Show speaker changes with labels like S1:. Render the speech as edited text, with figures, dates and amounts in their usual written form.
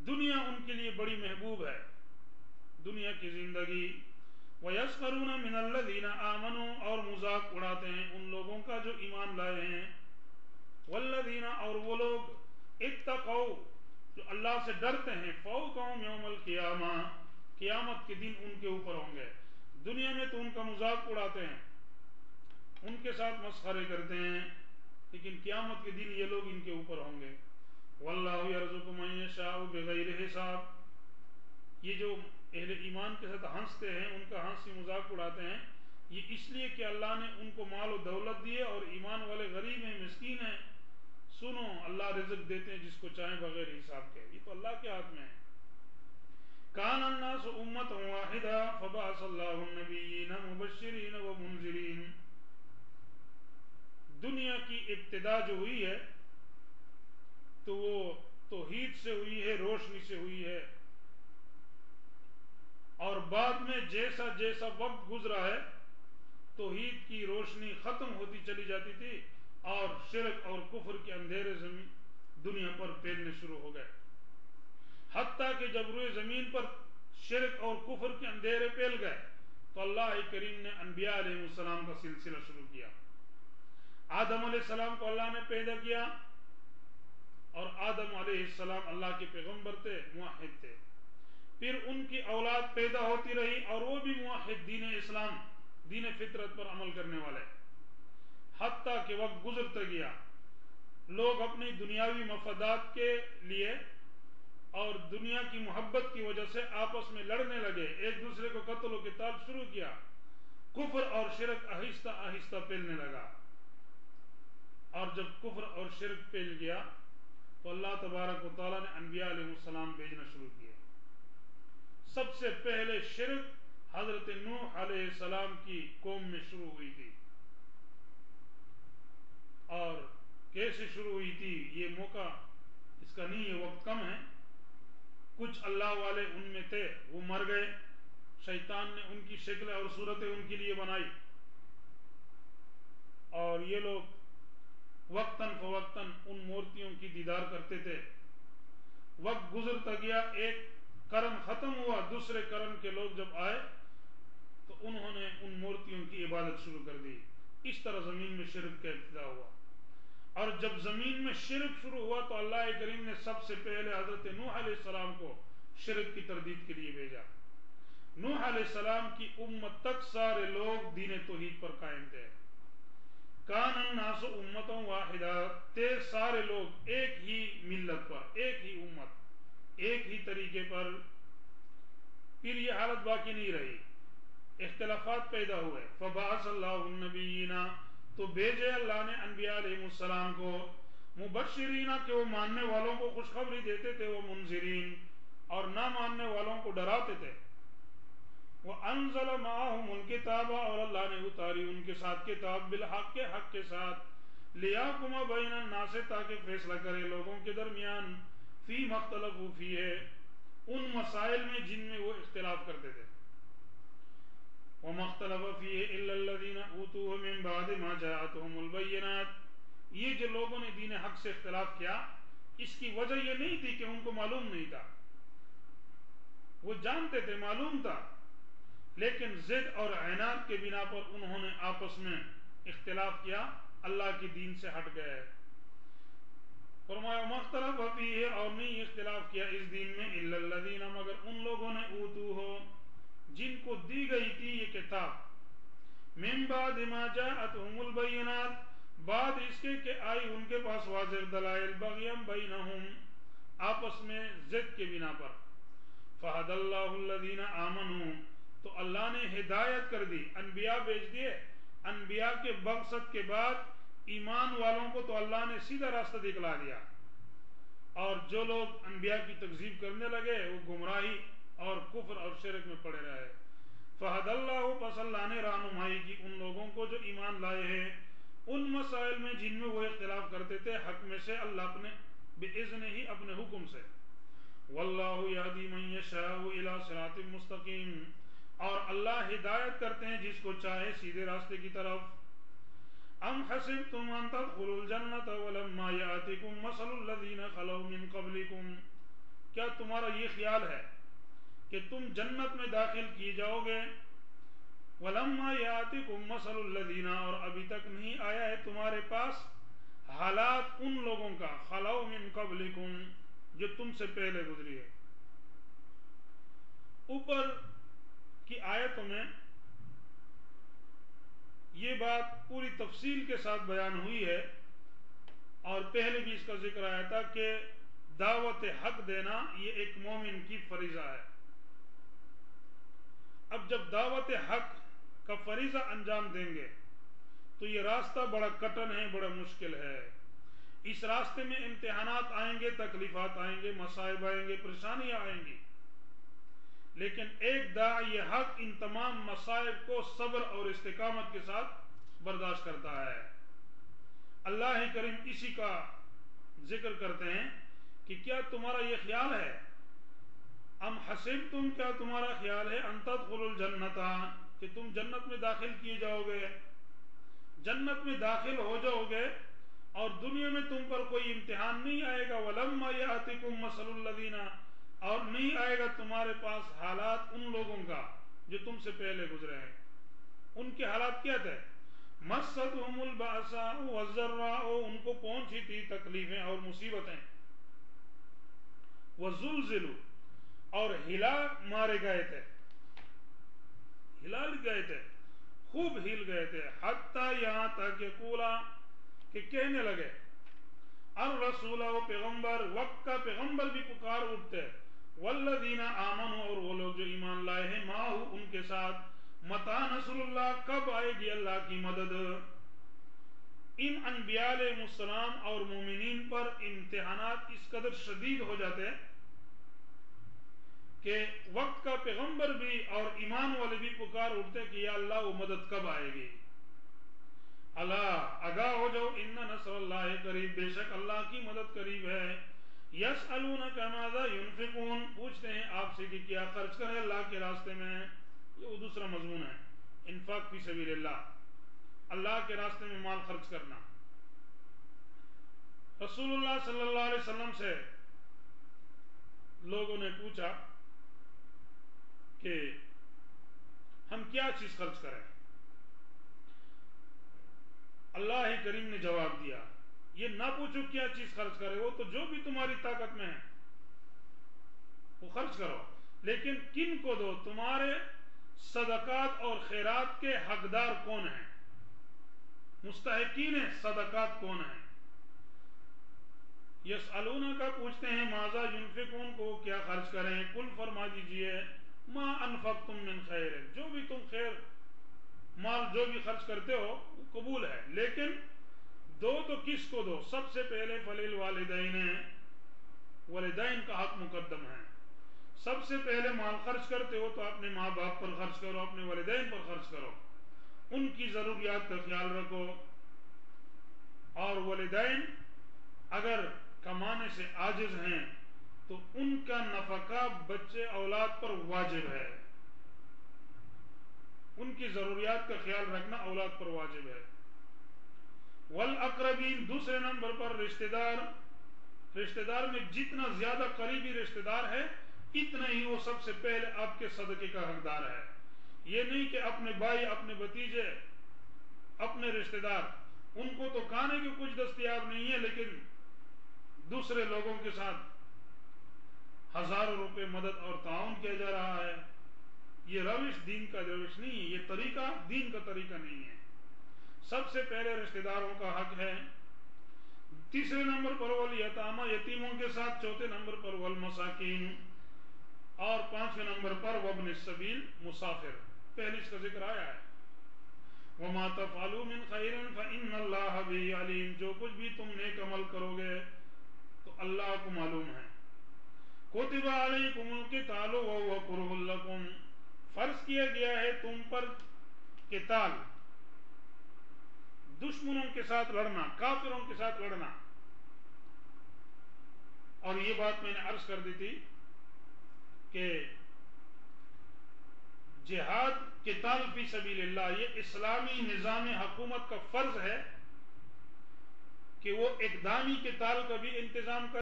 S1: دنیا ان کے لیے بڑی محبوب ہے، دنیا کی زندگی۔ وَيَسْخَرُونَ مِنَ الَّذِينَ آمَنُوا، اور مذاق اڑاتے ہیں ان لوگوں کا جو ایمان لائے ہیں، وَالَّذِينَ، اور وہ لوگ، اتَّقَوْا، جو اللہ سے ڈرتے ہیں، فَوْقَهُمْ يَوْمَ الْقِيَامَةِ، قیامت کے دن ان کے اوپر ہوں گے۔ دنیا میں تو ان کا مذاق اڑاتے ہیں، ان کے ساتھ مسخرے کرتے ہیں، لیکن قیامت کے دن یہ لوگ ان کے اوپر ہوں گے۔ وَاللَّهُ يَرْزُقُ مَن يَشَاءُ بِغَيْرِ حساب، یہ جو اہل ایمان کے ساتھ ہنستے ہیں، ان کا ہنسی مذاق اڑاتے ہیں، یہ اس لیے کہ اللہ نے ان کو مال و دولت دیے اور ایمان والے غریب ہیں، مسکین ہیں۔ سنو، اللہ رزق دیتے ہیں جس کو چاہیں بغیر حساب کے، یہ تو اللہ کے ہاتھ میں ہے۔ کان الناس امۃ واحدہ فبعث اللہ النبیین مبشرین ومنذرین، دنیا کی ابتدا جو ہوئی ہے تو وہ توحید سے ہوئی ہے، روشنی سے ہوئی ہے، اور بعد میں جیسا جیسا وقت گزرا ہے توحید کی روشنی ختم ہوتی چلی جاتی تھی اور شرک اور کفر کے اندھیرے زمین دنیا پر پھیلنے شروع ہو گئے، حتیٰ کہ جب روئے زمین پر شرک اور کفر کے اندھیرے پھیل گئے تو اللہ کریم نے انبیاء علیہ السلام کا سلسلہ شروع کیا۔ آدم علیہ السلام کو اللہ نے پیدا کیا، اور آدم علیہ السلام اللہ کے پیغمبر تھے، موحد تھے۔ پھر ان کی اولاد پیدا ہوتی رہی اور وہ بھی موحد، دین اسلام، دین فطرت پر عمل کرنے والے، حتیٰ کہ وقت گزرتا گیا، لوگ اپنی دنیاوی مفادات کے لیے اور دنیا کی محبت کی وجہ سے آپس میں لڑنے لگے، ایک دوسرے کو قتل و قتال شروع کیا، کفر اور شرک آہستہ آہستہ پھیلنے لگا، اور جب کفر اور شرک پھیل گیا تو اللہ تبارک و تعالیٰ نے انبیاء علیہ السلام بھیجنا شروع کیا۔ سب سے پہلے شرک حضرت نوح علیہ السلام کی قوم میں شروع ہوئی تھی، اور کیسے شروع ہوئی تھی یہ موقع اس کا نہیں ہے، وقت کم ہے۔ کچھ اللہ والے ان میں تھے، وہ مر گئے، شیطان نے ان کی شکلیں اور صورتیں ان کے لیے بنائی، اور یہ لوگ وقتاً فوقتاً ان مورتیوں کی دیدار کرتے تھے۔ وقت گزرتا گیا، ایک قرن ختم ہوا، دوسرے قرن کے لوگ جب آئے تو انہوں نے ان مورتیوں کی عبادت شروع کر دی۔ اس طرح زمین میں شرک کا ابتدا ہوا، اور جب زمین میں شرک شروع ہوا تو اللہ کریم نے سب سے پہلے حضرت نوح علیہ السلام کو شرک کی تردید کے لیے بھیجا۔ نوح علیہ السلام کی امت تک سارے لوگ دین توحید پر قائم تھے۔ کان الناس امۃ واحدہ، تھے سارے لوگ ایک ہی ملت پر، ایک ہی امت، ایک ہی طریقے پر۔ پھر یہ حالت باقی نہیں رہی، اختلافات پیدا ہوئے۔ فبعث اللہ النبیین، تو بھیجے اللہ نے انبیاء علیہ السلام کو، مبشرین، کہ وہ ماننے والوں کو خوشخبری دیتے تھے، وہ منذرین، اور نہ ماننے والوں کو ڈراتے تھے۔ وَأَنزَلَ مَعَهُمُ الْكِتَابَ، اور اللہ نے اتاری ان کے ساتھ کتاب، بالحق، کے حق کے ساتھ، لِيَحْكُمَ بَيْنَ النَّاسِ، تاکہ فیصلہ کرے لوگوں کے درمیان، فِي مَا اخْتَلَفُوا فِيهِ، ان مسائل میں جن میں وہ اختلاف کرتے تھے۔ وَمَا اخْتَلَفَ فِيهِ إِلَّا الَّذِينَ أُوتُوهُ مِن بَعْدِ مَا جَاءَتْهُمُ الْبَيِّنَاتُ، یہ جو لوگوں نے دین حق سے اختلاف کیا، اس کی وجہ یہ نہیں تھی کہ ان کو معلوم نہیں تھا، وہ جانتے تھے، معلوم تھا، لیکن ضد اور عناد کے بنا پر انہوں نے آپس میں اختلاف کیا، اللہ کی دین سے ہٹ گئے۔ فرمایا مختلف فیہ، اور نہیں اختلاف کیا اس دین میں، الا الذین، مگر ان لوگوں نے، اوتوہ، جن کو دی گئی تھی یہ کتاب، من بعد ما جاءتهم البینات، بعد اس کے کہ آئی ان کے پاس واضح دلائل، بغیا بینہم، آپس میں ضد کے بنا پر۔ فہد اللہ الذین آمنوا، تو اللہ نے ہدایت کر دی، انبیاء بھیج دیے، انبیاء کے بعثت کے بعد ایمان والوں کو تو اللہ نے سیدھا راستہ دکھلا دیا، اور جو لوگ انبیاء کی تکذیب کرنے لگے وہ گمراہی اور کفر اور شرک میں پڑے رہے۔ فہد اللہ، پس اللہ نے رہنمائی کی ان لوگوں کو جو ایمان لائے ہیں ان مسائل میں جن میں وہ اختلاف کرتے تھے، حق میں سے، اللہ اپنے باذن ہی، اپنے حکم سے۔ واللہ یہدی من یشاء الی صراط مستقیم، اور اللہ ہدایت کرتے ہیں جس کو چاہے سیدھے راستے کی طرف۔ ام حسبتم ان تدخلوا الجنة ولما یأتکم مثل الذین خلوا من قبلکم، کیا تمہارا یہ خیال ہے کہ تم جنت میں داخل کیے جاؤ گے؟ وَلَمَّا يَأْتِكُم مَّثَلُ الَّذِينَ، اور ابھی تک نہیں آیا ہے تمہارے پاس حالات ان لوگوں کا خَلَوْا مِن قَبْلِكُم، جو تم سے پہلے گزری ہے۔ اوپر کی آیتوں میں یہ بات پوری تفصیل کے ساتھ بیان ہوئی ہے، اور پہلے بھی اس کا ذکر آیا تھا کہ دعوت حق دینا یہ ایک مومن کی فریضہ ہے۔ اب جب دعوت حق کا فریضہ انجام دیں گے تو یہ راستہ بڑا کٹن ہے، بڑا مشکل ہے۔ اس راستے میں امتحانات آئیں گے، تکلیفات آئیں گے، مصائب آئیں گے، پریشانیاں آئیں گی، لیکن ایک داعی حق ان تمام مصائب کو صبر اور استقامت کے ساتھ برداشت کرتا ہے۔ اللہ کریم اسی کا ذکر کرتے ہیں کہ کیا تمہارا یہ خیال ہے، ام حسبتم، کیا تمہارا خیال ہے، ان تدخلوا الجنت، کہ تم جنت میں داخل کیے جاؤ گے، جنت میں داخل ہو جاؤ گے اور دنیا میں تم پر کوئی امتحان نہیں آئے گا۔ وَلَمَّا يَأْتِكُم مَّثَلُ الَّذِينَ، اور نہیں آئے گا تمہارے پاس حالات ان لوگوں کا جو تم سے پہلے گزرے ہیں۔ ان کے حالات کیا تھے؟ مَسَّتْهُمُ الْبَأْسَاءُ وَالضَّرَّاءُ، ان کو پہنچی تھی تکلیفیں اور مصیبتیں، وَزُلْزِلُوا، اور ہلا مارے گئے تھے، ہلا گئے تھے، خوب ہل گئے تھے، حتیٰ یہاں تک یقولا، کہ کہنے لگے، الرسول، و پیغمبر، وقت کا پیغمبر بھی پکار اٹھتے، والذین آمنوا، اور وہ لوگ جو ایمان لائے ہیں، معہ، ان کے ساتھ، متی نصر اللہ، کب آئے گی اللہ کی مدد۔ ان انبیاء علیہ السلام اور مومنین پر امتحانات اس قدر شدید ہو جاتے کہ وقت کا پیغمبر بھی اور ایمان والے بھی پکار اٹھتے کہ یا اللہ وہ مدد کب آئے گی۔ اللہ، آگاہ ہو جاؤ، ان نصر اللہ قریب، بے شک اللہ کی مدد قریب ہے۔ یسألونک ماذا ینفقون، پوچھتے ہیں آپ سے کہ کیا خرچ کریں اللہ کے راستے میں۔ یہ وہ دوسرا مضمون ہے، انفاق فی سبیل اللہ، اللہ کے راستے میں مال خرچ کرنا۔ رسول اللہ صلی اللہ علیہ وسلم سے لوگوں نے پوچھا کہ ہم کیا چیز خرچ کریں؟ اللہ کریم نے جواب دیا، یہ نہ پوچھو کیا چیز خرچ کرے، وہ تو جو بھی تمہاری طاقت میں ہے وہ خرچ کرو، لیکن کن کو دو؟ تمہارے صدقات اور خیرات کے حقدار کون ہیں، مستحقین صدقات کون ہیں؟ یسألونک، کا پوچھتے ہیں، ماذا ینفقون، کو کیا خرچ کریں؟ قل، فرما دیجئے، ما انفقتم من خیر، جو بھی تم خیر مال جو بھی خرچ کرتے ہو وہ قبول ہے، لیکن دو تو کس کو دو؟ سب سے پہلے فللوالدین، والدین کا حق مقدم ہے۔ سب سے پہلے مال خرچ کرتے ہو تو اپنے ماں باپ پر خرچ کرو، اپنے والدین پر خرچ کرو، ان کی ضروریات کا خیال رکھو، اور والدین اگر کمانے سے عاجز ہیں تو ان کا نفقہ بچے اولاد پر واجب ہے، ان کی ضروریات کا خیال رکھنا اولاد پر واجب ہے۔ والاقربین، دوسرے نمبر پر رشتہ دار، رشتہ دار میں جتنا زیادہ قریبی رشتہ دار ہے اتنا ہی وہ سب سے پہلے آپ کے صدقے کا حقدار ہے۔ یہ نہیں کہ اپنے بھائی، اپنے بھتیجے، اپنے رشتہ دار، ان کو تو کھانے کی کچھ دستیاب نہیں ہے لیکن دوسرے لوگوں کے ساتھ ہزاروں روپے مدد اور تعاون کیا جا رہا ہے۔ یہ روش دین کا روش نہیں ہے، یہ طریقہ دین کا طریقہ نہیں ہے۔ سب سے پہلے رشتہ داروں کا حق ہے، تیسرے نمبر پر والیتامى، یتیموں کے ساتھ، چوتھے نمبر پر والمساکین، اور پانچویں نمبر پر وابن السبیل، مسافر۔ پہلے اس کا ذکر آیا ہے، وما تفعلوا من خیر فإن اللہ بہ علیم، جو کچھ بھی تم نیک عمل کرو گے تو اللہ کو معلوم ہے۔ کتب علیکم القتال وہو کرہ لکم، فرض کیا گیا ہے تم پر قتال، دشمنوں کے ساتھ لڑنا، کافروں کے ساتھ لڑنا۔ اور یہ بات میں نے عرض کر دی تھی کہ جہاد، قتال فی سبیل اللہ، یہ اسلامی نظام حکومت کا فرض ہے کہ وہ اقدامی قتال کا بھی انتظام کر